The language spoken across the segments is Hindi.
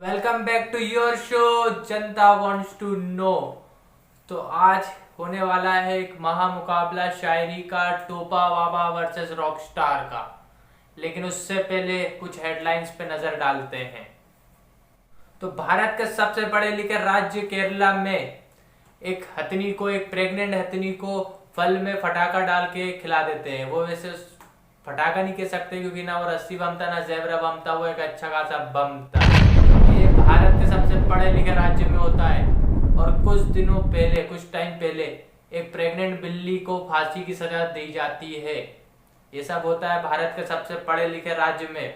Welcome back to your show Janta wants to know. तो आज होने वाला है एक महामुकाबला शायरी का, टोपा बाबा वर्सेस रॉकस्टार का। लेकिन उससे पहले कुछ हेडलाइंस पे नजर डालते हैं। तो भारत के सबसे पढ़े लिखे राज्य केरला में एक हथनी को, एक प्रेग्नेंट हथनी को फल में फटाका डाल के खिला देते हैं। वो वैसे फटाका नहीं कह सकते क्योंकि ना वो रस्सी बम था ना ज़ेबरा बम था, वो एक अच्छा खासा बम था। ये भारत के सबसे पढ़े लिखे राज्य में होता है। और कुछ टाइम पहले एक प्रेग्नेंट बिल्ली को फांसी की सजा दी जाती है। ये सब होता है भारत के सबसे पढ़े लिखे राज्य में।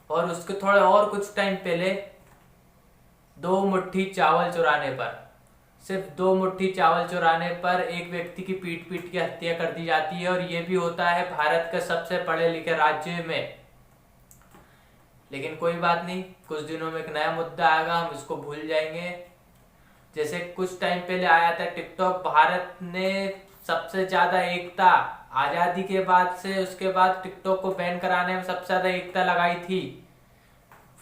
और उसके थोड़े और कुछ टाइम पहले दो मुट्ठी चावल चुराने पर, सिर्फ 2 मुट्ठी चावल चुराने पर एक व्यक्ति की पीट पीट के हत्या कर दी जाती है। और ये भी होता है भारत के सबसे पढ़े लिखे राज्य में। लेकिन कोई बात नहीं, कुछ दिनों में एक नया मुद्दा आएगा, हम इसको भूल जाएंगे। जैसे कुछ टाइम पहले आया था टिकटॉक, भारत ने सबसे ज्यादा एकता आजादी के बाद से, उसके बाद टिकटॉक को बैन कराने में सबसे ज्यादा एकता लगाई थी।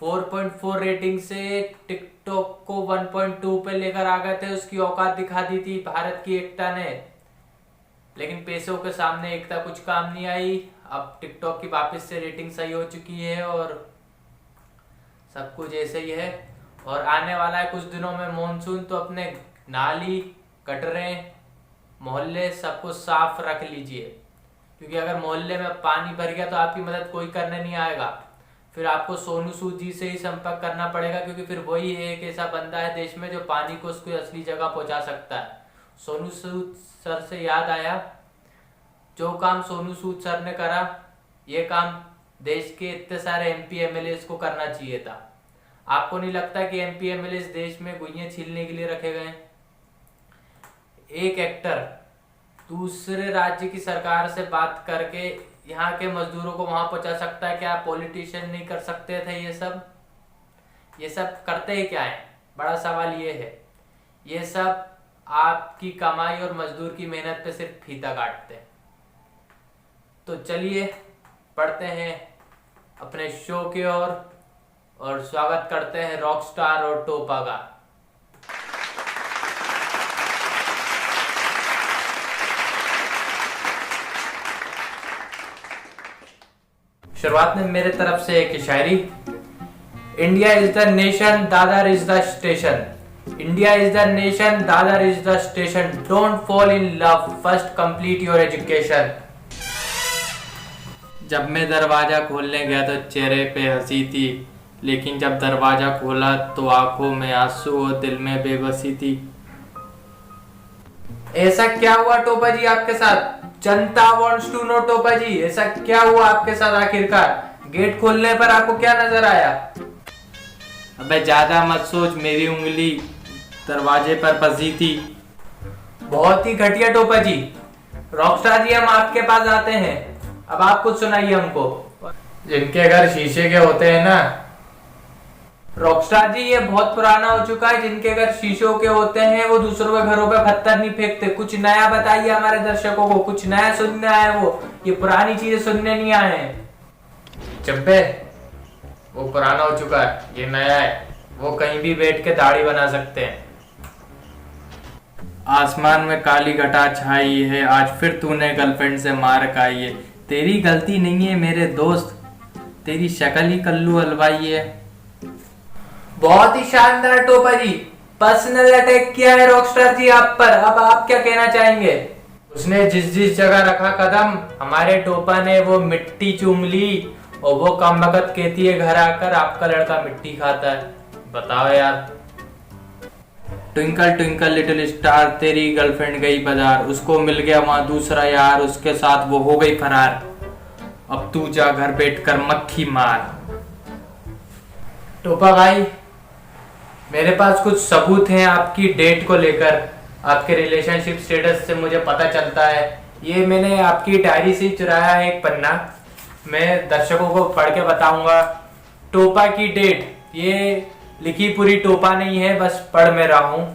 4.4 रेटिंग से टिकटॉक को 1.2 पे लेकर आ गए थे। उसकी औकात दिखा दी थी भारत की एकता ने। लेकिन पैसों के सामने एकता कुछ काम नहीं आई। अब टिकटॉक की वापस से रेटिंग सही हो चुकी है और सब कुछ ऐसे ही है। और आने वाला है कुछ दिनों में मॉनसून, तो अपने नाली, गटरें, मोहल्ले सबको साफ रख लीजिए। क्योंकि अगर मोहल्ले में पानी भर गया तो आपकी मदद कोई करने नहीं आएगा। फिर आपको सोनू सूद जी से ही संपर्क करना पड़ेगा, क्योंकि फिर वही है एक ऐसा बंदा है देश में जो पानी को उसको असली जगह पहुंचा सकता है। सोनू सूद सर से याद आया, जो काम सोनू सूद सर ने करा, ये काम देश के इतने सारे एमपी एमएलए को करना चाहिए था। आपको नहीं लगता कि एमपी एमएलए देश में गुइयां छीलने के लिए रखे गए? एक एक्टर दूसरे राज्य की सरकार से बात करके यहाँ के मजदूरों को वहां पहुंचा सकता है, क्या पॉलिटिशियन नहीं कर सकते थे? ये सब करते ही क्या है? बड़ा सवाल ये है। ये सब आपकी कमाई और मजदूर की मेहनत पे सिर्फ फीता काटते हैं। तो चलिए पढ़ते हैं अपने शो की ओर और स्वागत करते हैं रॉकस्टार और टोपा का। शुरुआत में मेरे तरफ से एक शायरी। India is the nation, Dadar is the station. India is the nation, Dadar is the station. Don't fall in love, first complete your education. जब मैं दरवाजा खोलने गया तो चेहरे पे हंसी थी, लेकिन जब दरवाजा खोला तो आंखों में आंसू और दिल में बेबसी थी। ऐसा क्या हुआ टोपा जी आपके साथ? जनता वांट्स टू नो टोपा जी, ऐसा क्या हुआ आपके साथ आखिरकार? गेट खोलने पर आपको क्या नजर आया? अबे ज्यादा मत सोच, मेरी उंगली दरवाजे पर फंसी थी। बहुत ही घटिया टोपा जी। रॉकस्टार जी, हम आपके पास आते हैं, अब आप कुछ सुनाइए हमको। जिनके घर शीशे के होते हैं ना रॉकस्टार जी, ये बहुत पुराना हो चुका है। जिनके घर शीशों के होते हैं वो दूसरों के घरों पे पत्थर नहीं फेंकते। कुछ नया बताइए हमारे दर्शकों को, कुछ नया सुनने आए ये पुरानी चीजें सुनने नहीं आए हैं। चब्बे, वो पुराना हो चुका है, ये नया है। वो कहीं भी बैठ के दाढ़ी बना सकते हैं। आसमान में काली घटा छाई है, आज फिर तूने गर्लफ्रेंड से मार खाई है। तेरी गलती नहीं है मेरे दोस्त, तेरी शक्ल ही कल्लू हलवाई है। बहुत ही शानदार टोपा जी, पर्सनल अटैक किया है रॉकस्टार जी आप पर। अब आप क्या कहना चाहेंगे? उसने जिस जगह रखा कदम, हमारे टोपा ने वो मिट्टी चूम ली। और वो कम वक्त कहती है घर आकर आपका लड़का मिट्टी खाता है। बताओ यार। ट्विंकल ट्विंकल लिटिल स्टार, तेरी गर्लफ्रेंड गई बाजार, उसको मिल गया वहां दूसरा यार, उसके साथ वो हो गई फरार। अब तू जा घर बैठकर मक्खी मार। टोपा भाई, मेरे पास कुछ सबूत हैं आपकी डेट को लेकर। आपके रिलेशनशिप स्टेटस से मुझे पता चलता है। ये मैंने आपकी डायरी से चुराया है एक पन्ना, मैं दर्शकों को पढ़ के बताऊंगा। टोपा की डेट, ये लिखी पूरी टोपा नहीं है, बस पढ़ मैं रहा हूं।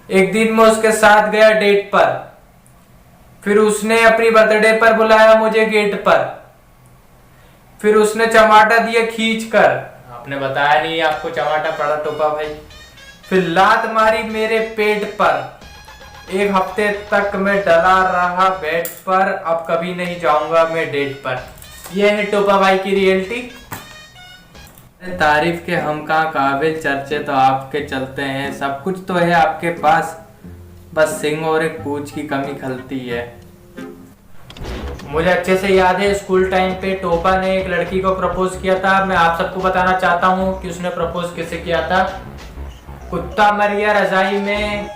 एक दिन मैं उसके साथ गया डेट पर, फिर उसने अपनी बर्थडे पर बुलाया मुझे गेट पर, फिर उसने चमाटा दिया खींच कर, आपने बताया नहीं आपको चमाटा पड़ा टोपा भाई। फिर लात मारी मेरे पेट पर, 1 हफ्ते तक मैं डला रहा बेड पर, अब कभी नहीं जाऊंगा मैं डेट पर। यह है टोपा भाई की रियलिटी। तारीफ के हम कहाँ काबिल, चर्चे तो आपके चलते हैं, सब कुछ तो है आपके पास, बस सिंग और एक पूंछ की कमी खलती है। मुझे अच्छे से याद है स्कूल टाइम पे टोपा ने एक लड़की को प्रपोज किया था। मैं आप सबको बताना चाहता हूँ कि उसने प्रपोज कैसे किया था। कुत्ता मर गया रजाई में,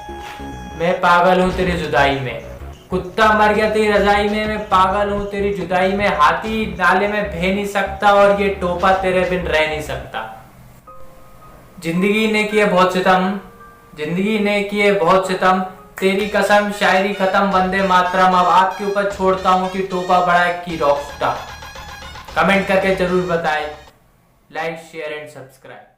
मैं पागल हूँ तेरी जुदाई में। कुत्ता मर गया तेरी रजाई में, मैं पागल हूँ तेरी जुदाई में। हाथी नाले में बह नहीं सकता और ये टोपा तेरे बिन रह नहीं सकता। जिंदगी ने किए बहुत सितम, जिंदगी ने किए बहुत सितम, तेरी कसम शायरी खत्म वंदे मातरम। अब आपके ऊपर छोड़ता हूँ कि टोपा बड़ा की रॉकस्टार। कमेंट करके जरूर बताएं, लाइक शेयर एंड सब्सक्राइब।